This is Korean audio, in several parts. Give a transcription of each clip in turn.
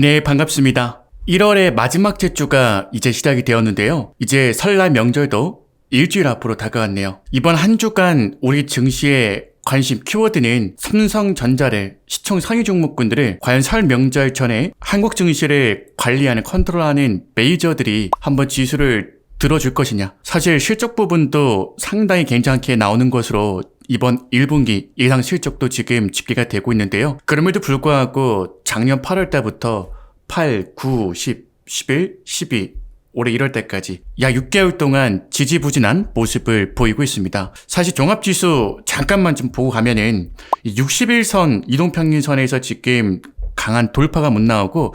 네, 반갑습니다. 1월의 마지막 주가 이제 시작이 되었는데요. 이제 설날 명절도 일주일 앞으로 다가왔네요. 이번 한 주간 우리 증시의 관심 키워드는 삼성전자를 시총 상위 종목군들을 과연 설 명절 전에 한국 증시를 관리하는 컨트롤하는 메이저들이 한번 지수를 들어줄 것이냐. 사실 실적 부분도 상당히 괜찮게 나오는 것으로 이번 1분기 예상 실적도 지금 집계가 되고 있는데요. 그럼에도 불구하고 작년 8월 달부터 8, 9, 10, 11, 12 올해 1월 달까지 약 6개월 동안 지지부진한 모습을 보이고 있습니다. 사실 종합지수 잠깐만 좀 보고 가면은 60일선 이동평균선에서 지금 강한 돌파가 못 나오고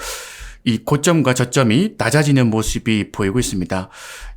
이 고점과 저점이 낮아지는 모습이 보이고 있습니다.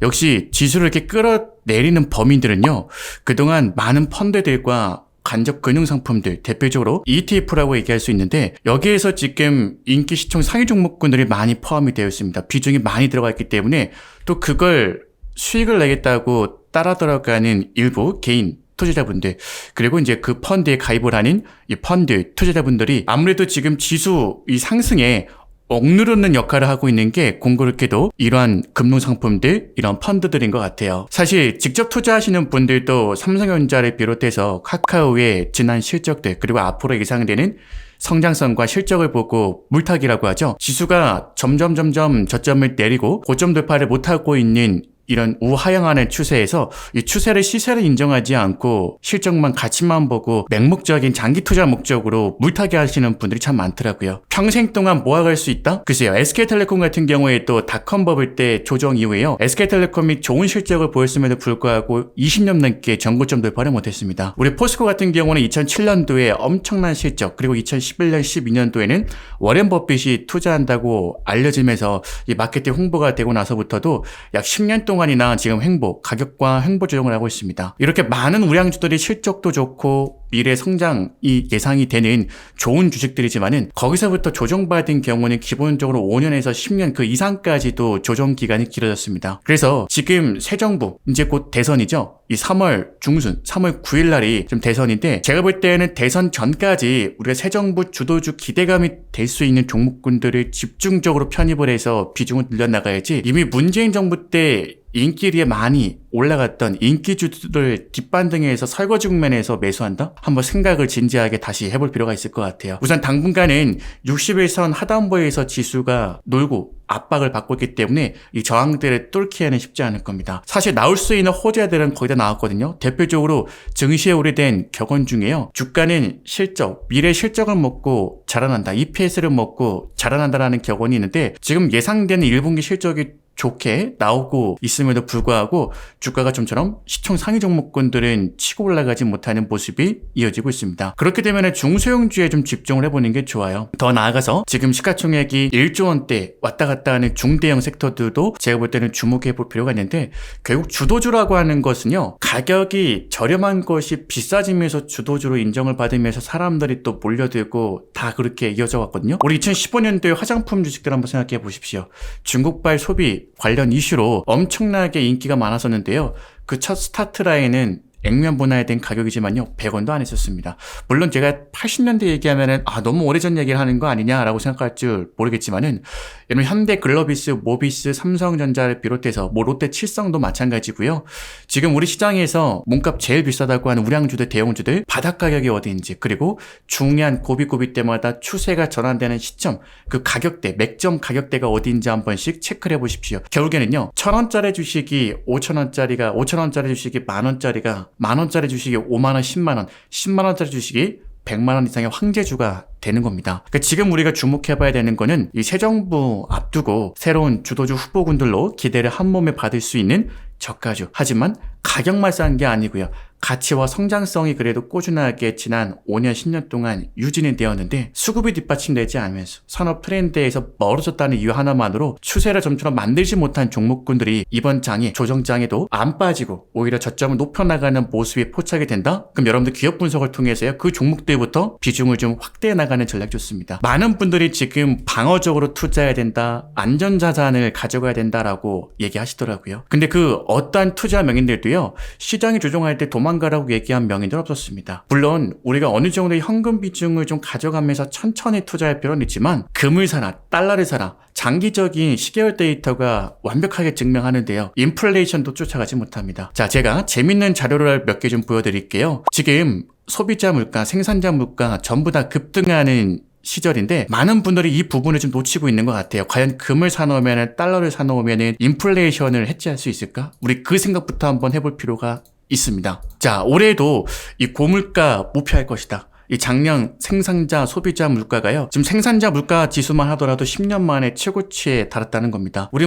역시 지수를 이렇게 끌어내리는 범인들은요, 그동안 많은 펀드들과 간접 금융상품들, 대표적으로 ETF라고 얘기할 수 있는데, 여기에서 지금 인기 시총 상위 종목군들이 많이 포함이 되어 있습니다. 비중이 많이 들어가 있기 때문에 또 그걸 수익을 내겠다고 따라 들어가는 일부 개인 투자자분들, 그리고 이제 그 펀드에 가입을 하는 이 펀드 투자자분들이 아무래도 지금 지수 이 상승에 억누르는 역할을 하고 있는 게 공교롭게도 이러한 금융상품들, 이런 펀드들인 것 같아요. 사실 직접 투자하시는 분들도 삼성전자를 비롯해서 카카오의 지난 실적들, 그리고 앞으로 예상되는 성장성과 실적을 보고 물타기라고 하죠. 지수가 점점 저점을 내리고 고점 돌파를 못하고 있는 이런 우하향하는 추세에서 이 추세를 시세를 인정하지 않고 실적만 가치만 보고 맹목적인 장기 투자 목적으로 물타기 하시는 분들이 참 많더라고요. 평생 동안 모아갈 수 있다? 글쎄요. SK텔레콤 같은 경우에 또 닷컴 버블 때 조정 이후에요. SK텔레콤이 좋은 실적을 보였음에도 불구하고 20년 넘게 전고점 돌파를 못했습니다. 우리 포스코 같은 경우는 2007년도에 엄청난 실적, 그리고 2011년, 12년도에는 워렌 버핏이 투자한다고 알려지면서 이 마케팅 홍보가 되고 나서부터도 약 10년 동안이나 지금 가격과 횡보 조정을 하고 있습니다. 이렇게 많은 우량주들이 실적도 좋고 미래 성장이 예상이 되는 좋은 주식들이지만은 거기서부터 조정받은 경우는 기본적으로 5년에서 10년 그 이상까지도 조정 기간이 길어졌습니다. 그래서 지금 새 정부, 이제 곧 대선이죠. 이 3월 중순, 3월 9일 날이 좀 대선인데, 제가 볼 때는 대선 전까지 우리가 새 정부 주도주 기대감이 될 수 있는 종목군들을 집중적으로 편입을 해서 비중을 늘려나가야지, 이미 문재인 정부 때 인기리에 많이 올라갔던 인기주들을 뒷반등해서 설거지 국면에서 매수한다? 한번 생각을 진지하게 다시 해볼 필요가 있을 것 같아요. 우선 당분간은 60일선 하단부에서 지수가 놀고 압박을 받고 있기 때문에 이 저항들을 뚫기에는 쉽지 않을 겁니다. 사실 나올 수 있는 호재들은 거의 다 나왔거든요. 대표적으로 증시에 오래된 격언 중에요. 주가는 실적, 미래 실적을 먹고 자라난다. EPS를 먹고 자라난다라는 격언이 있는데, 지금 예상되는 1분기 실적이 좋게 나오고 있음에도 불구하고 주가가 좀처럼 시총 상위 종목군들은 치고 올라가지 못하는 모습이 이어지고 있습니다. 그렇게 되면 중소형주에 좀 집중을 해보는 게 좋아요. 더 나아가서 지금 시가총액이 1조 원대 왔다 갔다 하는 중대형 섹터들도 제가 볼 때는 주목해 볼 필요가 있는데, 결국 주도주라고 하는 것은요, 가격이 저렴한 것이 비싸지면서 주도주로 인정을 받으면서 사람들이 또 몰려들고 다 그렇게 이어져 왔거든요. 우리 2015년도에 화장품 주식들 한번 생각해 보십시오. 중국발 소비 관련 이슈로 엄청나게 인기가 많았었는데요. 그 첫 스타트 라인은 액면 분할에 된 가격이지만요, 100원도 안 했었습니다. 물론 제가 80년대 얘기하면은 너무 오래전 얘기를 하는 거 아니냐라고 생각할 줄 모르겠지만은, 여러분 현대 글로비스, 모비스, 삼성전자를 비롯해서 롯데 칠성도 마찬가지고요. 지금 우리 시장에서 몸값 제일 비싸다고 하는 우량주들, 대형주들 바닥 가격이 어디인지, 그리고 중요한 고비고비 때마다 추세가 전환되는 시점, 그 가격대, 맥점 가격대가 어디인지 한 번씩 체크를 해보십시오. 결국에는요, 1,000원짜리 주식이 5,000원짜리가, 5,000원짜리 주식이 만원짜리가, 만원짜리 주식이 5만원, 10만원, 10만원짜리 주식이 100만원 이상의 황제주가 되는 겁니다. 그러니까 지금 우리가 주목해봐야 되는 거는 이 새 정부 앞두고 새로운 주도주 후보군들로 기대를 한 몸에 받을 수 있는 저가주. 하지만 가격만 싼 게 아니고요. 가치와 성장성이 그래도 꾸준하게 지난 5년, 10년 동안 유지는 되었는데 수급이 뒷받침되지 않으면서 산업 트렌드에서 멀어졌다는 이유 하나만으로 추세를 점처럼 만들지 못한 종목군들이 이번 장에, 조정장에도 안 빠지고 오히려 저점을 높여나가는 모습이 포착이 된다? 그럼 여러분들 기업 분석을 통해서요, 그 종목들부터 비중을 좀 확대해 나가는 전략 좋습니다. 많은 분들이 지금 방어적으로 투자해야 된다, 안전자산을 가져가야 된다라고 얘기하시더라고요. 근데 그 어떠한 투자 명인들도요, 시장이 조정할 때 도망 도망가라고 얘기한 명인들 없었습니다. 물론 우리가 어느 정도의 현금 비중을 좀 가져가면서 천천히 투자할 필요는 있지만 금을 사나 달러를 사나 장기적인 시계열 데이터가 완벽하게 증명하는데요. 인플레이션도 쫓아가지 못합니다. 자, 제가 재밌는 자료를 몇 개 좀 보여드릴게요. 지금 소비자 물가, 생산자 물가 전부 다 급등하는 시절인데 많은 분들이 이 부분을 좀 놓치고 있는 것 같아요. 과연 금을 사놓으면 달러를 사놓으면 인플레이션을 해치할 수 있을까? 우리 그 생각부터 한번 해볼 필요가 있습니다. 자, 올해도 이 고물가 목표할 것이다. 이 작년 생산자 소비자 물가가요. 지금 생산자 물가 지수만 하더라도 10년 만에 최고치에 달았다는 겁니다. 우리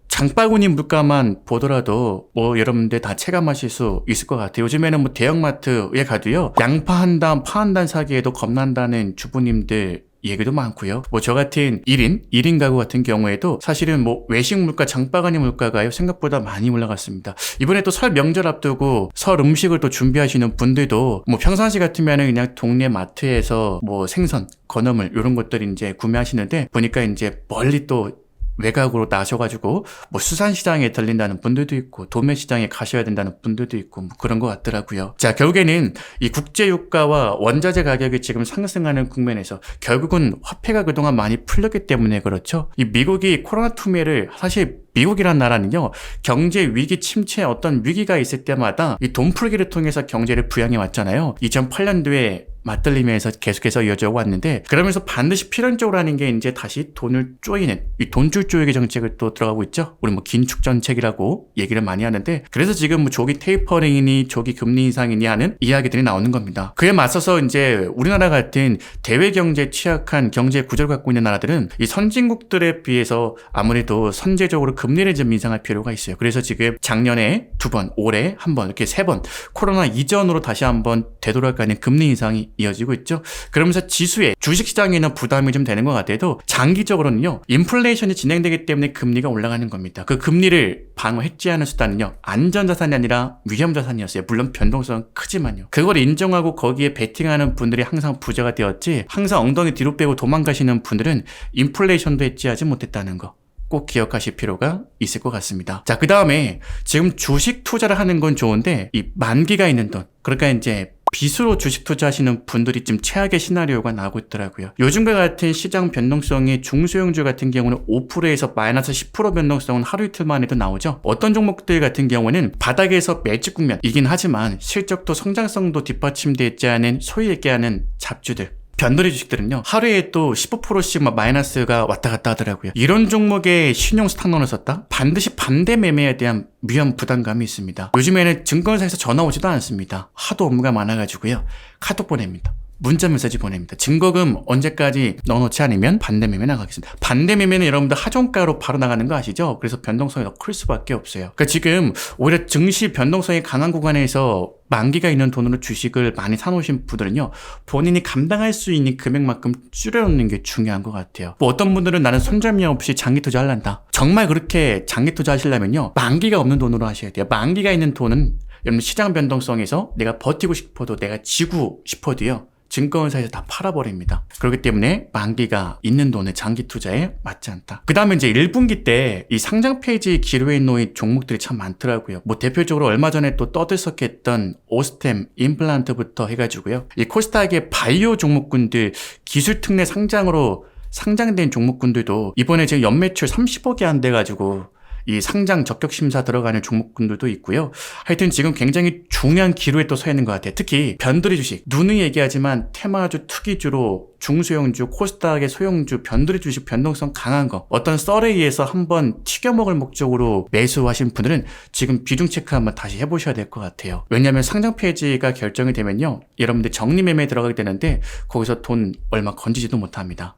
장바구니 물가만 보더라도 여러분들 다 체감하실 수 있을 것 같아요. 요즘에는 대형마트에 가도요. 양파 한 단, 파 한 단 사기에도 겁난다는 주부님들 얘기도 많고요. 저 같은 1인 가구 같은 경우에도 사실은 외식 물가, 장바구니 물가가요. 생각보다 많이 올라갔습니다. 이번에 또 설 명절 앞두고 설 음식을 또 준비하시는 분들도 평상시 같으면은 그냥 동네 마트에서 생선, 건어물 이런 것들 이제 구매하시는데 보니까 이제 멀리 또 외곽으로 나셔가지고 수산시장에 들린다는 분들도 있고 도매시장에 가셔야 된다는 분들도 있고 그런 것 같더라고요. 자, 결국에는 이 국제유가와 원자재 가격이 지금 상승하는 국면에서 결국은 화폐가 그동안 많이 풀렸기 때문에 그렇죠. 이 미국이 코로나 투매를 사실 미국이란 나라는요, 경제 위기 침체 어떤 위기가 있을 때마다 이 돈 풀기를 통해서 경제를 부양해 왔잖아요. 2008년도에 맞들리면서 계속해서 이어져 왔는데, 그러면서 반드시 필연적으로 하는 게 이제 다시 돈을 쪼이는 이 돈줄 쪼이기 정책을 또 들어가고 있죠. 우리 긴축 정책이라고 얘기를 많이 하는데, 그래서 지금 조기 테이퍼링이니 조기 금리 인상이니 하는 이야기들이 나오는 겁니다. 그에 맞서서 이제 우리나라 같은 대외 경제 취약한 경제 구조를 갖고 있는 나라들은 이 선진국들에 비해서 아무래도 선제적으로 금리를 좀 인상할 필요가 있어요. 그래서 지금 작년에 2번, 올해 1번, 이렇게 3번 코로나 이전으로 다시 한번 되돌아가는 금리 인상이 이어지고 있죠. 그러면서 지수에 주식시장에는 부담이 좀 되는 것 같아도 장기적으로는요, 인플레이션이 진행되기 때문에 금리가 올라가는 겁니다. 그 금리를 해지하는 수단은요, 안전자산이 아니라 위험자산이었어요. 물론 변동성은 크지만요. 그걸 인정하고 거기에 베팅하는 분들이 항상 부자가 되었지, 항상 엉덩이 뒤로 빼고 도망가시는 분들은 인플레이션도 해지하지 못했다는 거 꼭 기억하실 필요가 있을 것 같습니다. 자, 그 다음에 지금 주식 투자를 하는 건 좋은데 이 만기가 있는 돈, 그러니까 이제 빚으로 주식 투자하시는 분들이 좀 최악의 시나리오가 나오고 있더라고요. 요즘과 같은 시장 변동성이 중소형주 같은 경우는 5%에서 마이너스 10% 변동성은 하루 이틀만 해도 나오죠. 어떤 종목들 같은 경우는 바닥에서 매집 국면이긴 하지만 실적도 성장성도 뒷받침되어 있지 않은 소위 얘기하는 잡주들, 변두리 주식들은요, 하루에 또 15%씩 마이너스가 왔다 갔다 하더라고요. 이런 종목에 신용 스탁론을 썼다? 반드시 반대 매매에 대한 위험 부담감이 있습니다. 요즘에는 증권사에서 전화 오지도 않습니다. 하도 업무가 많아가지고요. 카톡 보냅니다. 문자 메시지 보냅니다. 증거금 언제까지 넣어놓지 않으면 반대 매매 나가겠습니다. 반대 매매는 여러분들 하종가로 바로 나가는 거 아시죠? 그래서 변동성이 더 클 수밖에 없어요. 그러니까 지금 오히려 증시 변동성이 강한 구간에서 만기가 있는 돈으로 주식을 많이 사놓으신 분들은요, 본인이 감당할 수 있는 금액만큼 줄여놓는 게 중요한 것 같아요. 어떤 분들은 나는 손절미 없이 장기 투자하란다. 정말 그렇게 장기 투자하시려면요, 만기가 없는 돈으로 하셔야 돼요. 만기가 있는 돈은 여러분 시장 변동성에서 내가 버티고 싶어도 내가 지고 싶어도요, 증권사에서 다 팔아버립니다. 그렇기 때문에 만기가 있는 돈을 장기 투자에 맞지 않다. 그 다음에 이제 1분기 때 이 상장 페이지 기로에 놓인 종목들이 참 많더라고요. 대표적으로 얼마 전에 또 떠들썩했던 오스템, 임플란트부터 해가지고요. 이 코스닥의 바이오 종목군들 기술 특례 상장으로 상장된 종목군들도 이번에 지금 연매출 30억이 안 돼가지고 이 상장 적격 심사 들어가는 종목군들도 있고요. 하여튼 지금 굉장히 중요한 기로에 또 서 있는 것 같아요. 특히 변두리 주식, 누누이 얘기하지만 테마주, 투기주로 중소형주, 코스닥의 소형주, 변두리 주식 변동성 강한 거, 어떤 썰에 의해서 한번 튀겨먹을 목적으로 매수하신 분들은 지금 비중 체크 한번 다시 해보셔야 될 것 같아요. 왜냐하면 상장 페이지가 결정이 되면요, 여러분들 정리 매매에 들어가게 되는데 거기서 돈 얼마 건지지도 못합니다.